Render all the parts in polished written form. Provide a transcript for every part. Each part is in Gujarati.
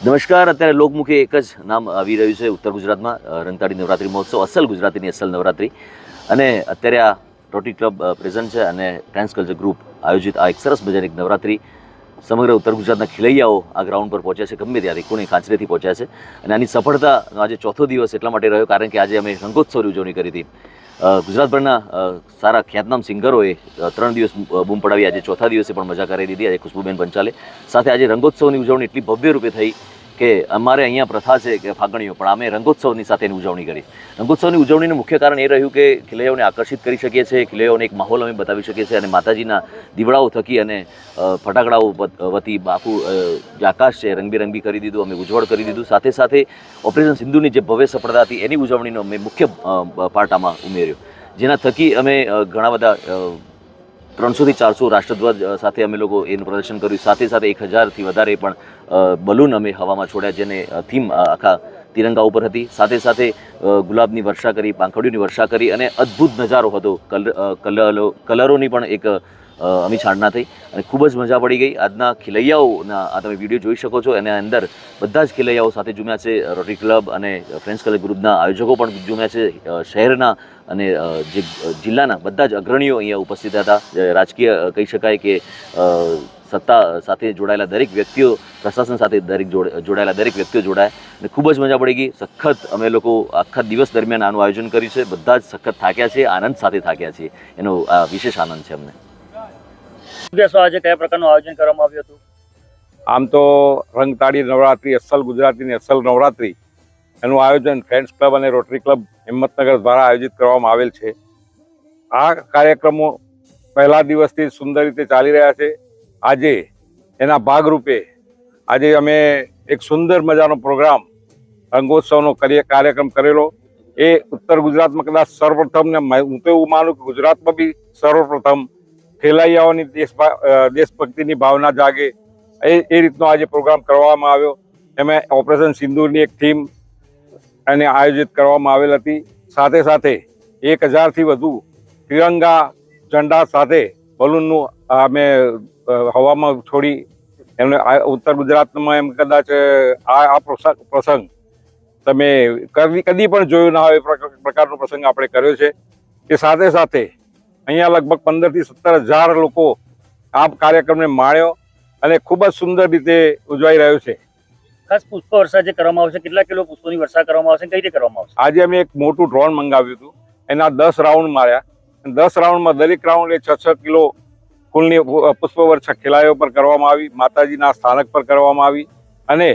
નમસ્કાર. અત્યારે લોકમુખે એક જ નામ આવી રહ્યું છે ઉત્તર ગુજરાતમાં, રંગતાળી નવરાત્રિ મહોત્સવ, અસલ ગુજરાતીની અસલ નવરાત્રિ. અને અત્યારે આ રોટરી ક્લબ પ્રેઝન્ટ છે અને ટ્રાન્સ કલ્ચર ગ્રુપ આયોજિત આ એક સરસ મજાની નવરાત્રિ સમગ્ર ઉત્તર ગુજરાતના ખેલૈયાઓ આ ગ્રાઉન્ડ પર પહોંચ્યા છે, ગમે ત્યાંથી કોણી કાંચરેથી પહોંચ્યા છે. અને આની સફળતાનો આજે ચોથો દિવસ એટલા માટે રહ્યો કારણ કે આજે અમે રંગોત્સવની ઉજવણી કરી હતી. ગુજરાતભરના સારા ખ્યાતનામ સિંગરોએ 3 દિવસ બૂમ પડાવી. આજે ચોથા દિવસે પણ મજા કરી દીધી. આજે ખુશ્બુબેન પંચાલે સાથે આજે રંગોત્સવની ઉજવણી એટલી ભવ્ય રૂપે થઈ કે અમારે અહીંયા પ્રથા છે કે ફાગણીઓ, પણ અમે રંગોત્સવની સાથે એની ઉજવણી કરી. રંગોત્સવની ઉજવણીનું મુખ્ય કારણ એ રહ્યું કે ખેલૈયાઓને આકર્ષિત કરી શકીએ છીએ, ખેલૈયાઓને એક માહોલ અમે બતાવી શકીએ છીએ અને માતાજીના દીવડાઓ થકી અને ફટાકડાઓ વતી આખું જે આકાશ છે રંગબેરંગી કરી દીધું, અમે ઉજ્જવળ કરી દીધું. સાથે સાથે ઓપરેશન સિંધુની જે ભવ્ય સફળતા હતી એની ઉજવણીનો અમે મુખ્ય પાર્ટ આમાં ઉમેર્યો, જેના થકી અમે ઘણા બધા 300 થી 400 રાષ્ટ્રધ્વજ સાથે અમે લોકો એનું પ્રદર્શન કર્યું. સાથે સાથે 1000થી વધારે પણ બલૂન અમે હવામાં છોડ્યા, જેને થીમ આખા તિરંગા ઉપર હતી. સાથે સાથે ગુલાબની વર્ષા કરી, પાંખડીઓની વર્ષા કરી અને અદ્ભુત નજારો હતો. કલરોની પણ એક અમીછાંડના થઈ અને ખૂબ જ મજા પડી ગઈ. આજના ખેલૈયાઓના આ તમે વિડીયો જોઈ શકો છો. એના અંદર બધા જ ખેલૈયાઓ સાથે ઝૂમ્યા છે. રોટરી ક્લબ અને ફ્રેન્ડ્સ કલર ગ્રુપના આયોજકો પણ ઝૂમ્યા છે. શહેરના અને જે જિલ્લાના બધા જ અગ્રણીઓ અહીંયા ઉપસ્થિત હતા. રાજકીય કહી શકાય કે સત્તા સાથે જોડાયેલા દરેક વ્યક્તિઓ, પ્રશાસન સાથે જોડાયેલા દરેક વ્યક્તિઓ જોડાયા અને ખૂબ જ મજા પડી ગઈ. સખત અમે લોકો આખા દિવસ દરમિયાન આનું આયોજન કર્યું છે. બધા જ સખત થાક્યા છે, આનંદ સાથે થાક્યા છીએ. એનો વિશેષ આનંદ છે અમને. આજે કયા પ્રકારનું આયોજન કરવામાં આવ્યું હતું? આમ તો રંગતાળી નવરાત્રિ, અસલ ગુજરાતીની અસલ નવરાત્રિ, એનું આયોજન ફ્રેન્ડ્સ ક્લબ અને રોટરી ક્લબ હિંમતનગર દ્વારા આયોજિત કરવામાં આવેલ છે. આ કાર્યક્રમો પહેલા દિવસથી સુંદર રીતે ચાલી રહ્યા છે. આજે એના ભાગરૂપે આજે અમે એક સુંદર મજાનો પ્રોગ્રામ રંગોત્સવનો કાર્યક્રમ કરેલો. એ ઉત્તર ગુજરાતમાં કદાચ સર્વપ્રથમ, ને હું તો એવું માનું કે ગુજરાતમાં બી સર્વપ્રથમ ખેલૈયાઓની દેશભક્તિની ભાવના જાગે એ રીતનો આજે પ્રોગ્રામ કરવામાં આવ્યો. એમાં ઓપરેશન સિંદૂરની એક થીમ એને આયોજિત કરવામાં આવેલ હતી. સાથે સાથે 1000થી વધુ તિરંગા ઝંડા સાથે બલૂનનું અમે હવામાં છોડી એમને ઉત્તર ગુજરાતમાં એમ કદાચ આ પ્રસંગ તમે કદી પણ જોયું ના હોય એ પ્રકારનો પ્રસંગ આપણે કર્યો છે. કે સાથે સાથે અહીંયા લગભગ 15 થી 17 હજાર લોકો આ કાર્યક્રમને માણ્યો અને ખૂબ જ સુંદર રીતે ઉજવાઈ રહ્યો છે. ખાસ પુષ્પ વર્ષા જે કરવામાં આવશે, કેટલા કિલો પુષ્પોની વર્ષા કરવામાં આવશે, કઈ રીતે કરવામાં આવશે? આજે અમે એક મોટું ડ્રોન મંગાવ્યું હતું. એના 10 રાઉન્ડ માર્યા. 10 રાઉન્ડમાં દરેક રાઉન્ડ 6-6 કિલો કુલની પુષ્પ વર્ષા ખેલાડીઓ પર કરવામાં આવી, માતાજીના સ્થાનક પર કરવામાં આવી અને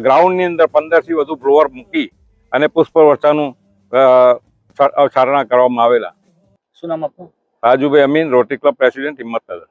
ગ્રાઉન્ડની અંદર 15 થી વધુ બ્લોઅર મૂકી અને પુષ્પ વર્ષાનું અવસારણા કરવામાં આવેલા. શું નામ આપનું? Rajubhai Amin, rotary club president, Himmatnagar.